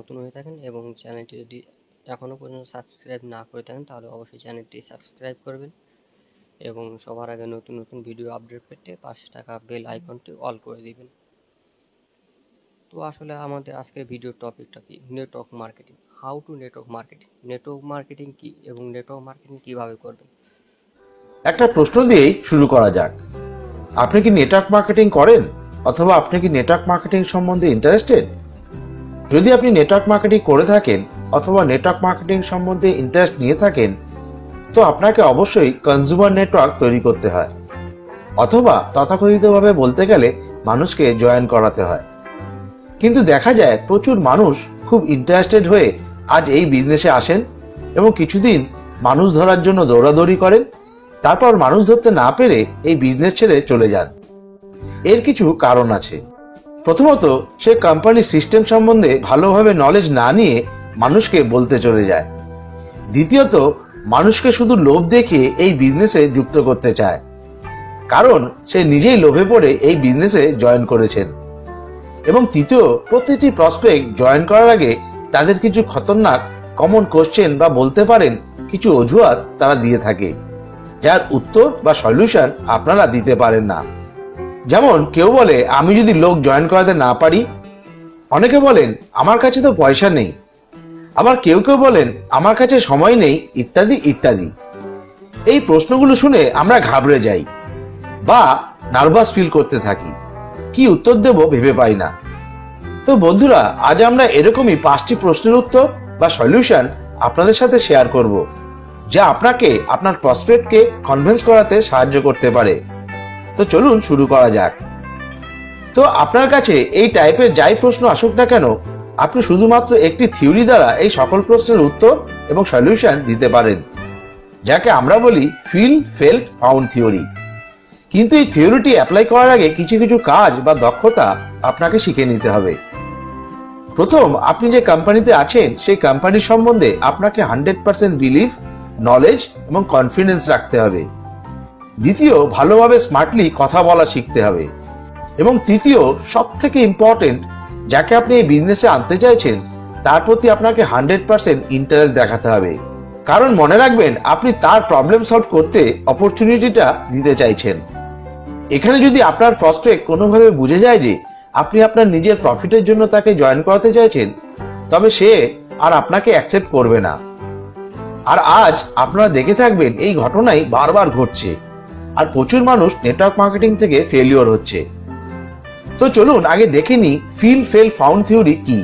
নতুন হয়ে থাকেন এবং চ্যানেলটি যদি এখনও পর্যন্ত সাবস্ক্রাইব না করে থাকেন তাহলে অবশ্যই চ্যানেলটি সাবস্ক্রাইব করবেন এবং সবার আগে নতুন নতুন ভিডিও আপডেট পেতে পাশে থাকা বেল আইকনটি অল করে দিবেন। তো আসলে আমাদের আজকের ভিডিওর টপিকটা কি? Network marketing. How to network marketing. Network marketing কি এবং নেটওয়ার্ক মার্কেটিং কিভাবে করবেন? একটা প্রশ্ন দিয়েই শুরু করা যাক। আপনি কি নেটওয়ার্ক মার্কেটিং করেন, অথবা আপনি কি নেটওয়ার্ক মার্কেটিং সম্বন্ধে ইন্টারেস্টেড? যদি আপনি নেটওয়ার্ক মার্কেটিং করে থাকেন অথবা নেটওয়ার্ক মার্কেটিং সম্বন্ধে ইন্টারেস্ট নিয়ে থাকেন, তো আপনাকে অবশ্যই কনজিউমার নেটওয়ার্ক তৈরি করতে হয়, অথবা তথাকথিতভাবে বলতে গেলে মানুষকে জয়েন করাতে হয়। কিন্তু দেখা যায় প্রচুর মানুষ খুব ইন্টারেস্টেড হয়ে আজ এই বিজনেসে আসেন এবং কিছুদিন মানুষ ধরার জন্য দৌড়াদৌড়ি করেন, তারপর মানুষ ধরতে না পেরে এই বিজনেস ছেড়ে চলে যান। এর কিছু কারণ আছে। প্রথমত, সে কোম্পানির সিস্টেম সম্বন্ধে ভালোভাবে নলেজ না নিয়ে মানুষকে বলতে চলে যায়। দ্বিতীয়ত, মানুষকে শুধু লোভ দেখিয়ে এই বিজনেসে যুক্ত করতে চায়, কারণ সে নিজেই লোভে পড়ে এই বিজনেসে জয়েন করেছেন। এবং তৃতীয়, প্রতিটি প্রসপেক্ট জয়েন করার আগে তাদের কিছু খতরনাক কমন কোশ্চেন বা বলতে পারেন কিছু অজুহাত তারা দিয়ে থাকে, যার উত্তর বা সলিউশন আপনারা দিতে পারেন না। যেমন কেউ বলে, আমি যদি লোক জয়েন করাতে না পারি। অনেকে বলেন, আমার কাছে তো পয়সা নেই। আবার কেউ কেউ বলেন, আমার কাছে সময় নেই, ইত্যাদি ইত্যাদি। এই প্রশ্নগুলো শুনে আমরা ঘাবড়ে যাই বা নার্ভাস ফিল করতে থাকি, কি উত্তর দেব ভেবে পাই না। তো বন্ধুরা, আজ আমরা এরকমই 5টি প্রশ্নের উত্তর বা সলিউশন আপনাদের সাথে শেয়ার করব, যা আপনাকে আপনার প্রসপেক্টকে কনভিন্স করাতে সাহায্য করতে পারে। তো চলুন শুরু করা যাক। তো আপনার কাছে এই টাইপের যাই প্রশ্ন আসুক না কেন, আপনি শুধুমাত্র একটি থিওরি দ্বারা এই সকল প্রশ্নের উত্তর এবং সলিউশন দিতে পারেন, যাকে আমরা বলি ফিল ফেল্ট ফাউন্ড থিওরি। কিন্তু এই থিওরিটি অ্যাপ্লাই করার আগে কিছু কিছু কাজ বা দক্ষতা আপনাকে শিখে নিতে হবে। প্রথম, আপনি যে কোম্পানিতে আছেন সেই কোম্পানির সম্বন্ধে আপনাকে 100% বিলিভ, নলেজ এবং কনফিডেন্স রাখতে হবে। দ্বিতীয়, ভালোভাবে স্মার্টলি কথা বলা শিখতে হবে। এবং তৃতীয়, সব থেকে ইম্পর্টেন্ট, যাকে আপনি এই বিজনেসে আনতে চাইছেন তার প্রতি আপনাকে 100% ইন্টারেস্ট দেখাতে হবে। কারণ মনে রাখবেন, আপনি তার প্রবলেম সলভ করতে অপরচুনিটিটা দিতে চাইছেন। এখানে যদি আপনার প্রসপেক্ট কোনোভাবে বুঝে যায় যে আপনি আপনার নিজের প্রফিটের জন্য তাকে জয়েন করাতে চাইছেন, তবে সে আর আপনাকে অ্যাকসেপ্ট করবে না। আর আজ আপনারা দেখে থাকবেন এই ঘটনাই বারবার ঘটছে, আর প্রচুর মানুষ নেটওয়ার্ক মার্কেটিং থেকে ফেলিওর হচ্ছে। তো চলুন আগে দেখে নিই ফিল ফেল ফাউন্ড থিওরি কি।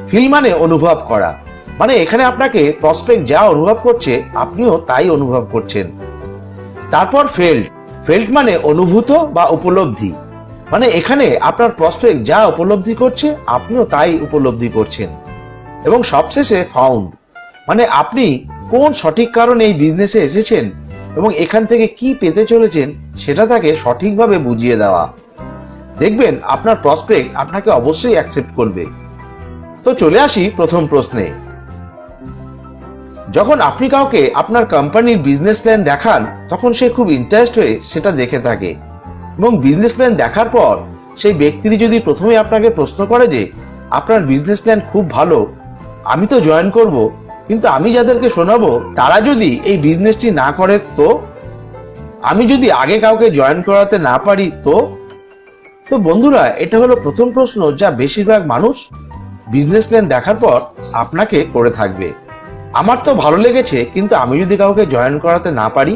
ফিল মানে অনুভব করা, মানে এখানে আপনাকে প্রসপেক্ট যা অনুভব করছে আপনিও তাই অনুভব করছেন। তারপর ফেল্ট, ফেল্ট মানে অনুভূত বা উপলব্ধি, মানে এখানে আপনার প্রসপেক্ট যা উপলব্ধি করছে আপনিও তাই উপলব্ধি করছেন। এবং সবশেষে ফাউন্ড, মানে আপনি কোন সঠিক কারণে এই বিজনেসে এসেছেন এবং এখান থেকে কি পেতে চলেছেন সেটা তাকে সঠিকভাবে বুঝিয়ে দেওয়া। দেখবেন আপনার প্রসপেক্ট আপনাকে অবশ্যই অ্যাকসেপ্ট করবে। তো চলে আসি প্রথম প্রশ্নে। যখন আপনি কাউকে আপনার কোম্পানির বিজনেস প্ল্যান দেখান, তখন সে খুব ইন্টারেস্ট হয়ে সেটা দেখে থাকে। এবং বিজনেস প্ল্যান দেখার পর সেই ব্যক্তিটি যদি প্রথমে আপনাকে প্রশ্ন করে যে আপনার বিজনেস প্ল্যান খুব ভালো, আমি তো জয়েন করব, কিন্তু আমি যাদেরকে শোনাবো তারা যদি এই বিজনেসটি না করে, তো আমি যদি আগে কাউকে জয়েন করাতে না পারি, তো বন্ধুরা, এটা হলো প্রথম প্রশ্ন যা বেশিরভাগ মানুষ বিজনেস প্ল্যান দেখার পর আপনাকে করে থাকবে। আমার তো ভালো লেগেছে, কিন্তু আমি যদি কাউকে জয়েন করাতে না পারি।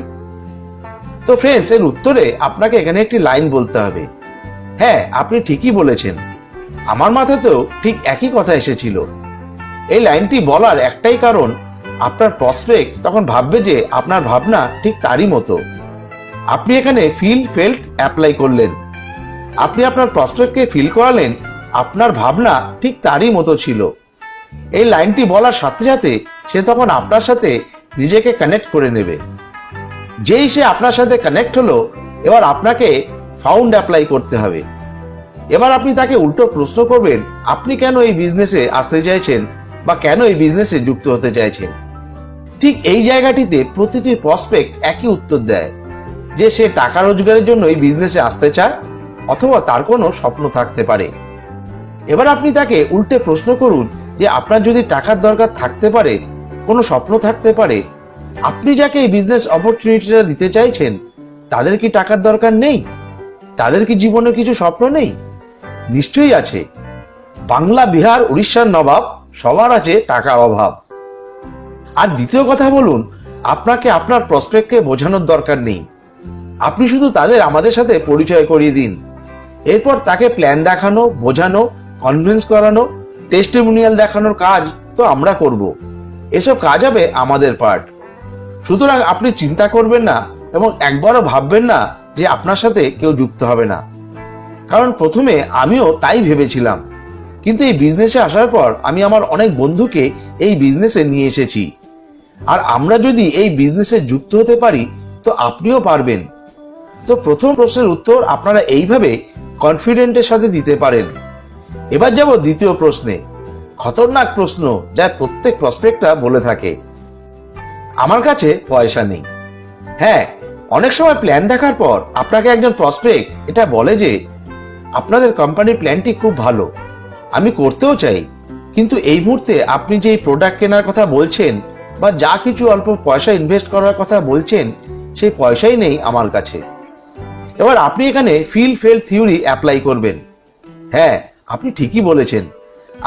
তো ফ্রেন্ডস, এর উত্তরে আপনাকে এখানে একটি লাইন বলতে হবে। হ্যাঁ, আপনি ঠিকই বলেছেন, আমার মাথাতেও ঠিক একই কথা এসেছিল। এই লাইনটি বলার একটাই কারণ, আপনার প্রসপেক্ট তখন ভাববে যে আপনার ভাবনা ঠিক তারই মতো। আপনি এখানে ফিল ফেল্ট অ্যাপ্লাই করলেন, আপনি আপনার প্রসপেক্টকে ফিল করালেন আপনার ভাবনা ঠিক তারই মতো ছিল। এই লাইনটি বলার সাথে সাথে সে তখন আপনার সাথে নিজেকে কানেক্ট করে নেবে। যেই সে আপনার সাথে কানেক্ট হলো, এবার আপনাকে ফাউন্ড অ্যাপ্লাই করতে হবে। এবার আপনি তাকে উল্টো প্রশ্ন করবেন, আপনি কেন এই বিজনেসে আসতে চাইছেন বা কেন এই বিজনেসে যুক্ত হতে চাইছেন। ঠিক এই জায়গাটিতে প্রতিটি প্রসপেক্ট একই উত্তর দেয়, যে সে টাকা রোজগারের জন্য এই বিজনেসে আসতে চায়, অথবা তার কোনো স্বপ্ন থাকতে পারে। এবার আপনি তাকে উল্টে প্রশ্ন করুন যে আপনার যদি টাকার দরকার থাকতে পারে, কোনো স্বপ্ন থাকতে পারে, আপনি যাকে এই বিজনেস অপরচুনিটিটা দিতে চাইছেন তাদের কি টাকার দরকার নেই? তাদের কি জীবনে কিছু স্বপ্ন নেই? নিশ্চয়ই আছে। বাংলা, বিহার, উড়িষ্যার নবাব সবার আছে টাকার অভাব। আর দ্বিতীয় কথা বলুন, আপনাকে আপনার প্রসপেক্টকে বোঝানোর দরকার নেই। আপনি শুধু তাদের আমাদের সাথে পরিচয় করিয়ে দিন। এরপর তাকে প্ল্যান দেখানো, বোঝানো, কনভিন্স করানো, টেস্টিমোনিয়াল দেখানোর কাজ তো আমরা করব। এসব কাজ হবে আমাদের পার্ট। সুতরাং আপনি চিন্তা করবেন না এবং একবারও ভাববেন না যে আপনার সাথে কেউ যুক্ত হবে না। কারণ প্রথমে আমিও তাই ভেবেছিলাম, কিন্তু এই বিজনেসে আসার পর আমি আমার অনেক বন্ধুকে এই বিজনেসে নিয়ে এসেছি। আর আমরা যদি এই বিজনেসে যুক্ত হতে পারি তো আপনিও পারবেন। তো প্রথম প্রশ্নের উত্তর আপনারা এইভাবে কনফিডেন্টের সাথে দিতে পারেন। এবার যাব দ্বিতীয় প্রশ্নে, খতরনাক প্রশ্ন যা প্রত্যেক প্রসপেক্টরা বলে থাকে, আমার কাছে পয়সা নেই। হ্যাঁ, অনেক সময় প্ল্যান দেখার পর আপনাকে একজন প্রসপেক্ট এটা বলে যে আপনাদের কোম্পানির প্ল্যানটি খুব ভালো, আমি করতেও চাই, কিন্তু এই মুহূর্তে আপনি যে প্রোডাক্ট কেনার কথা বলছেন বা যা কিছু অল্প পয়সা ইনভেস্ট করার কথা বলছেন সেই পয়সাই নেই আমার কাছে। এবার আপনি এখানে ফিল ফেল থিওরি অ্যাপ্লাই করবেন। হ্যাঁ, আপনি ঠিকই বলেছেন।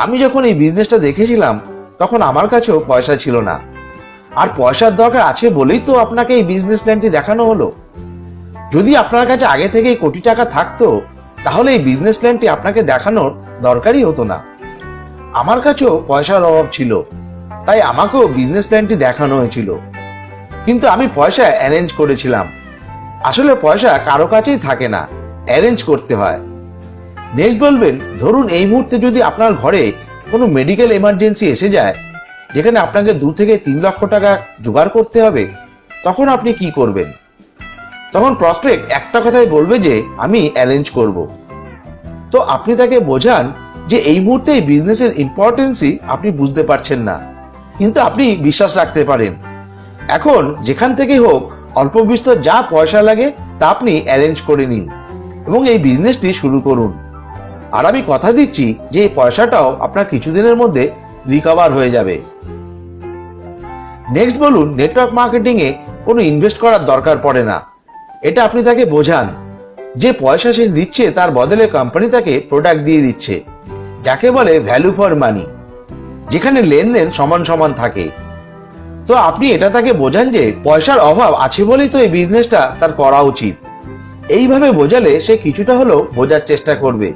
আমি যখন এই বিজনেসটা দেখেছিলাম তখন আমার কাছেও পয়সা ছিল না, আর পয়সার দরকার আছে বলেই তো আপনাকে এই বিজনেস প্ল্যানটি দেখানো হলো। যদি আপনার কাছে আগে থেকেই কোটি টাকা থাকতো তাহলে এই বিজনেস প্ল্যানটি আপনাকে দেখানোর দরকারই হতো না। আমার কাছেও পয়সার অভাব ছিল, তাই আমাকেও বিজনেস প্ল্যানটি দেখানো হয়েছিল, কিন্তু আমি পয়সা অ্যারেঞ্জ করেছিলাম। আসলে পয়সা কারো কাছেই থাকে না, অ্যারেঞ্জ করতে হয়। নেক্সট বলবেন, ধরুন এই মুহূর্তে যদি আপনার ঘরে কোনো মেডিকেল এমার্জেন্সি এসে যায় যেখানে আপনাকে 2 থেকে 3 লক্ষ টাকা জোগাড় করতে হবে, তখন আপনি কি করবেন? তখন প্রসপেক্ট একটা কথাই বলবে যে আমি অ্যারেঞ্জ করব। তো আপনি তাকে বোঝান যে এই মুহূর্তে এই বিজনেসের ইম্পর্টেন্সই আপনি বুঝতে পারছেন না, কিন্তু আপনি বিশ্বাস রাখতে পারেন। এখন যেখান থেকেই হোক অল্প বিস্তর যা পয়সা লাগে তা আপনি অ্যারেঞ্জ করে নিন এবং এই বিজনেসটি শুরু করুন। আর আমি কথা দিচ্ছি যে এই পয়সাটাও আপনার কিছুদিনের মধ্যে রিকভার হয়ে যাবে। নেক্সট বলুন, নেটওয়ার্ক মার্কেটিং এ কোনো ইনভেস্ট করার দরকার পড়ে না। এটা আপনি তাকে বোঝান যে পয়সা সে দিচ্ছে তার বদলে কোম্পানি তাকে প্রোডাক্ট দিয়ে দিচ্ছে, যাকে বলে ভ্যালু ফর মানি, যেখানে লেনদেন সমান সমান থাকে। তো আপনি এটা তাকে বোঝান যে পয়সার অভাব আছে বলেই তো এই বিজনেসটা তার করা উচিত। এইভাবে বোঝালে সে কিছুটা হলেও বোঝার চেষ্টা করবে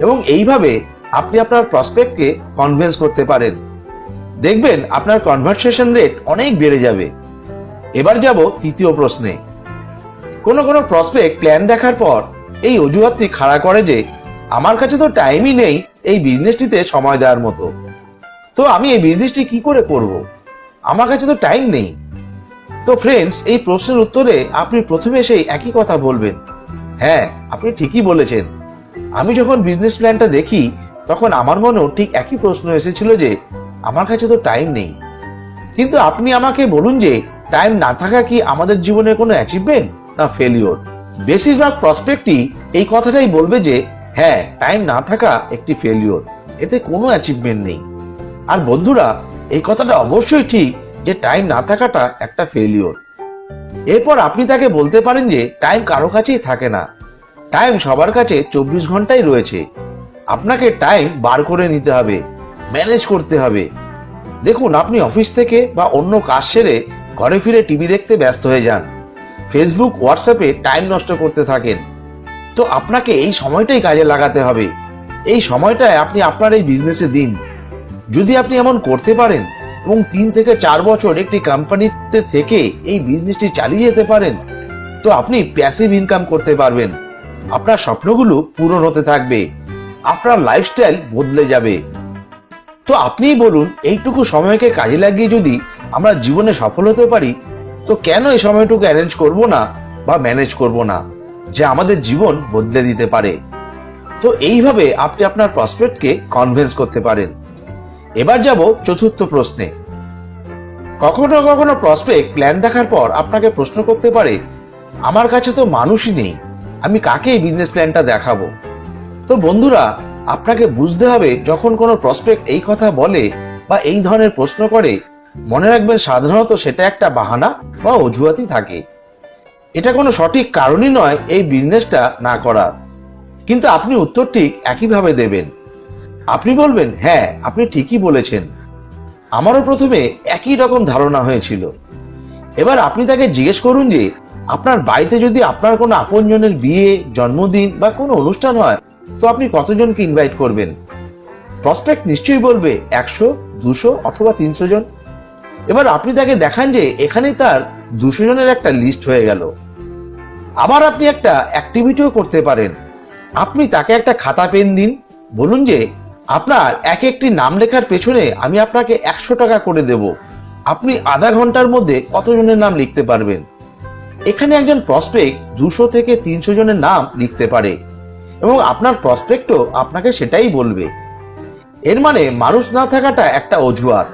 এবং এইভাবে আপনি আপনার প্রসপেক্টকে কনভিন্স করতে পারেন। দেখবেন আপনার কনভারসেশন রেট অনেক বেড়ে যাবে। এবার যাব তৃতীয় প্রশ্নে। কোনো প্রসপেক্ট প্ল্যান দেখার পর এই অজুহাতটি খাড়া করে যে আমার কাছে তো টাইমই নেই এই বিজনেসটিতে সময় দেওয়ার মতো, তো আমি এই বিজনেসটি কি করে করব, আমার কাছে তো টাইম নেই। তো ফ্রেন্ডস, এই প্রশ্নের উত্তরে আপনি প্রথমে সেই একই কথা বলবেন, হ্যাঁ আপনি ঠিকই বলেছেন। আমি যখন বিজনেস প্ল্যানটা দেখি তখন আমার মনেও ঠিক একই প্রশ্ন এসেছিল যে আমার কাছে তো টাইম নেই। কিন্তু আপনি আমাকে বলুন যে টাইম না থাকা কি আমাদের জীবনের কোনো অ্যাচিভমেন্ট না ফেলিওর? বেশিরভাগ প্রসপেক্টই এই কথাটাই বলবে যে হ্যাঁ, টাইম না থাকা একটি ফেলিওর, এতে কোনো অ্যাচিভমেন্ট নেই। আর বন্ধুরা, এই কথাটা অবশ্যই ঠিক যে টাইম না থাকাটা একটা ফেলিওর। এরপর আপনি তাকে বলতে পারেন যে টাইম কারো কাছেই থাকে না, টাইম সবার কাছে 24 ঘন্টাই রয়েছে। আপনাকে টাইম বার করে নিতে হবে, ম্যানেজ করতে হবে। দেখুন, আপনি অফিস থেকে বা অন্য কাজ সেরে ঘরে ফিরে টিভি দেখতে ব্যস্ত হয়ে যান, ফেসবুক হোয়াটসঅ্যাপে টাইম নষ্ট করতে থাকেন। তো আপনাকে এই সময়টাই কাজে লাগাতে হবে। এই সময়টায় আপনি আপনার এই বিজনেসে দিন। যদি আপনি এমন করতে পারেন এবং 3 থেকে 4 বছর একটি কোম্পানিতে থেকে এই বিজনেসটি চালিয়ে যেতে পারেন, তো আপনি প্যাসিভ ইনকাম করতে পারবেন। আপনার স্বপ্নগুলো পূরণ হতে থাকবে, আপনার লাইফস্টাইল বদলে যাবে। তো আপনিই বলুন, এইটুকু সময়কে কাজে লাগিয়ে যদি আমরা জীবনে সফল হতে পারি, তো কেন এই সময়টুকু অ্যারেঞ্জ করব না বা ম্যানেজ করব না, যে আমাদের জীবন বদলে দিতে পারে? তো এইভাবে আপনি আপনার প্রসপেক্টকে কনভিন্স করতে পারেন। এবার যাব চতুর্থ প্রশ্নে। কখনো কখনো প্রসপেক্ট প্ল্যান দেখার পর আপনাকে প্রশ্ন করতে পারে, আমার কাছে তো মানুষই নেই, আমি কাকে এই বিজনেস প্ল্যানটা দেখাবো? তো বন্ধুরা, আপনাকে বুঝতে হবে যখন কোনো প্রসপেক্ট এই কথা বলে বা এই ধরনের প্রশ্ন করে, মনে রাখবেন সাধারণত সেটা একটা বাহানা বা অজুহাতই থাকে। এটা কোনো সঠিক কারণই নয় এই বিজনেসটা না করার। কিন্তু আপনি উত্তর ঠিক একইভাবে দেবেন। আপনি বলবেন, হ্যাঁ আপনি ঠিকই বলেছেন, আমারও প্রথমে একই রকম ধারণা হয়েছিল। এবার আপনি তাকে জিজ্ঞেস করুন যে আপনার বাড়িতে যদি আপনার কোনো আপনজনের বিয়ে, জন্মদিন বা কোনো অনুষ্ঠান হয়, তো আপনি কতজনকে ইনভাইট করবেন? প্রসপেক্ট নিশ্চয়ই বলবে 100, 200 অথবা 300 জন। এবার আপনি তাকে দেখান যে এখানেই তার 200 জনের একটা লিস্ট হয়ে গেল। আবার আপনি একটা অ্যাক্টিভিটিও করতে পারেন। আপনি তাকে একটা খাতা পেন দিন, বলুন যে আপনার এক একটি নাম লেখার পেছনে আমি আপনাকে 100 টাকা করে দেব, আপনি আধা ঘন্টার মধ্যে কতজনের নাম লিখতে পারবেন। এখানে একজন প্রসপেক্ট 200 থেকে 300 জনের নাম লিখতে পারে এবং আপনার প্রসপেক্টও আপনাকে সেটাই বলবে। এর মানে মানুষ না থাকাটা একটা অজুহাত।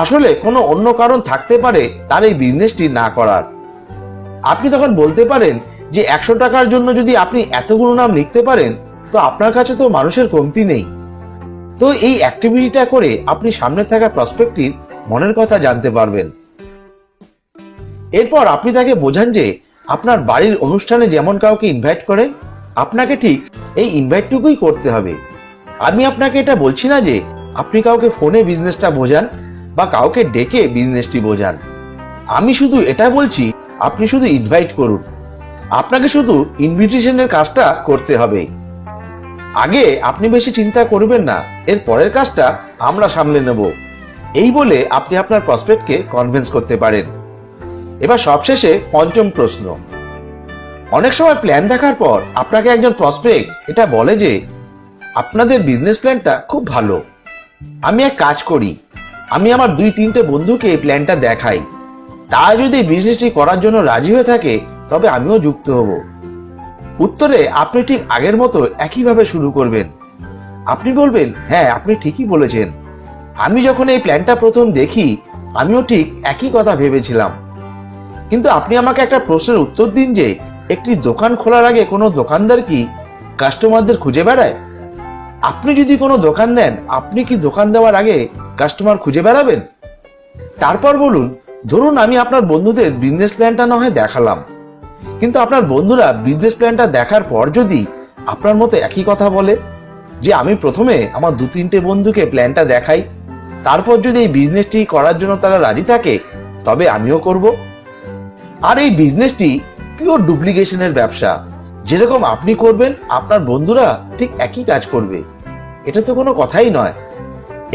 আসলে কোনো অন্য কারণ থাকতে পারে তার এই বিজনেসটি না করার। আপনি তখন বলতে পারেন যে 100 টাকার জন্য যদি আপনি এতগুলো নাম লিখতে পারেন, তো আপনার কাছে তো মানুষের কমতি নেই। তো এই অ্যাক্টিভিটিটা করে আপনি সামনে থাকা প্রসপেক্টটির মনের কথা জানতে পারবেন। এরপর আপনি তাকে বোঝান যে আপনার বাড়ির অনুষ্ঠানে যেমন কাউকে ইনভাইট করেন, আপনাকে ঠিক এই ইনভাইটটুকুই করতে হবে। আমি আপনাকে এটা বলছি না যে আপনি কাউকে ফোনে বিজনেসটা বোঝান বা কাউকে ডেকে বিজনেসটি বোঝান। আমি শুধু এটা বলছি আপনি শুধু ইনভাইট করুন, আপনাকে শুধু ইনভিটেশনের কাজটা করতে হবে। আগে আপনি বেশি চিন্তা করবেন না, এর পরের কাজটা আমরা সামলে নেব, এই বলে আপনি আপনার প্রসপেক্টকে কনভিন্স করতে পারেন। এবার সবশেষে পঞ্চম প্রশ্ন। অনেক সময় প্ল্যান দেখার পর আপনাকে একজন প্রসপেক্ট এটা বলে যে আপনাদের বিজনেস প্ল্যানটা খুব ভালো, আমি এক কাজ করি, আমি আমার 2-3টে বন্ধুকে এই প্ল্যানটা দেখাই, তারা যদি বিজনেসটি করার জন্য রাজি হয়ে থাকে তবে আমিও যুক্ত হব। উত্তরে আপনি ঠিক আগের মতো একইভাবে শুরু করবেন। আপনি বলবেন, হ্যাঁ আপনি ঠিকই বলেছেন, আমি যখন এই প্ল্যানটা প্রথম দেখি আমিও ঠিক একই কথা ভেবেছিলাম। কিন্তু আপনি আমাকে একটা প্রশ্নের উত্তর দিন যে একটি দোকান খোলার আগে কোনো দোকানদার কি কাস্টমারদের খুঁজে বেড়ায়? আপনি যদি কোনো দোকান দেন, আপনি কি দোকান দেওয়ার আগে কাস্টমার খুঁজে বেড়াবেন? তারপর বলুন, ধরুন আমি আপনার বন্ধুদের বিজনেস প্ল্যানটা না হয় দেখালাম, কিন্তু আপনার বন্ধুরা বিজনেস প্ল্যানটা দেখার পর যদি আপনার মতো একই কথা বলে যে আমি প্রথমে আমার 2-3টে বন্ধুকে প্ল্যানটা দেখাই, তারপর যদি এই বিজনেসটি করার জন্য তারা রাজি থাকে তবে আমিও করব। আর এই বিজনেসটি পিওর ডুপ্লিকেশনের ব্যবসা, যেরকম আপনি করবেন আপনার বন্ধুরা ঠিক একই কাজ করবে, এটা তো কোনো কথাই নয়।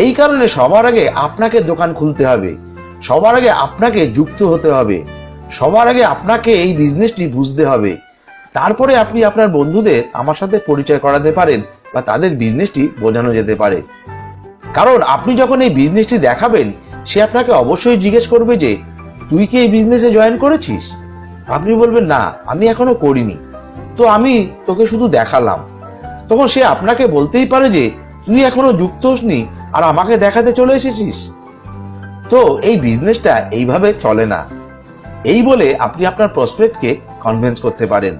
এই কারণে সবার আগে আপনাকে দোকান খুলতে হবে, সবার আগে আপনাকে যুক্ত হতে হবে, সবার আগে আপনাকে এই বিজনেসটি বুঝতে হবে, তারপরে আপনি আপনার বন্ধুদের আমার সাথে পরিচয় করাতে পারেন বা তাদের বিজনেসটি বোঝানো যেতে পারে। কারণ আপনি যখন এই বিজনেসটি দেখাবেন, সে আপনাকে অবশ্যই জিজ্ঞেস করবে যে তুই কি এই বিজনেসে জয়েন করেছিস? আপনি বলবেন, না আমি এখনো করিনি, তো আমি তোকে শুধু দেখালাম। তখন সে আপনাকে বলতেই পারে যে তুই এখনো যুক্ত হসনি আর আমাকে দেখাতে চলে এসেছিস। তো এই বিজনেসটা এইভাবে চলে না, এই বলে আপনি আপনার প্রসপেক্টকে কনভিন্স করতে পারেন।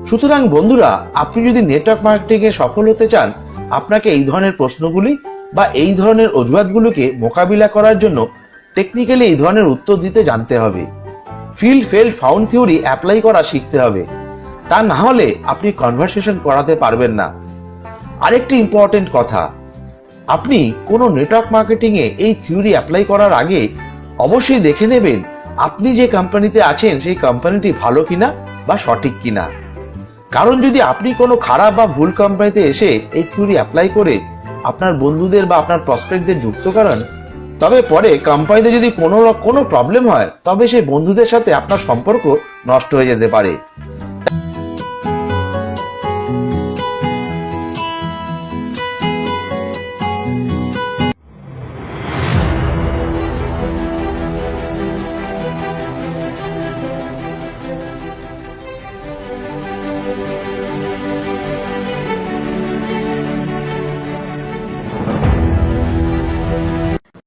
সুতরাং বন্ধুরা, আপনি যদি নেটওয়ার্ক মার্কেটিং এ সফল হতে চান, আপনাকে এই ধরনের প্রশ্নগুলি বা এই ধরনের অজুহাতগুলোকে মোকাবিলা করার জন্য টেকনিক্যালি এই ধরনের উত্তর দিতে জানতে হবে। ফিল্ড ফেল্ড ফাউন্ড থিওরি অ্যাপ্লাই করা শিখতে হবে, তা না হলে আপনি কনভারসেশন করাতে পারবেন না। আরেকটি ইম্পর্টেন্ট কথা, আপনি কোনো নেটওয়ার্ক মার্কেটিং এ এই থিওরি অ্যাপ্লাই করার আগে অবশ্যই দেখে নেবেন আপনি যে কোম্পানিতে আছেন সেই কোম্পানিটি ভালো কিনা বা সঠিক কিনা। কারণ যদি আপনি কোনো খারাপ বা ভুল কোম্পানিতে এসে এই থিওরি অ্যাপ্লাই করে আপনার বন্ধুদের বা আপনার প্রসপেক্টদের যুক্ত করান, তবে পরে কোম্পানিতে যদি কোনো প্রবলেম হয় তবে সেই বন্ধুদের সাথে আপনার সম্পর্ক নষ্ট হয়ে যেতে পারে।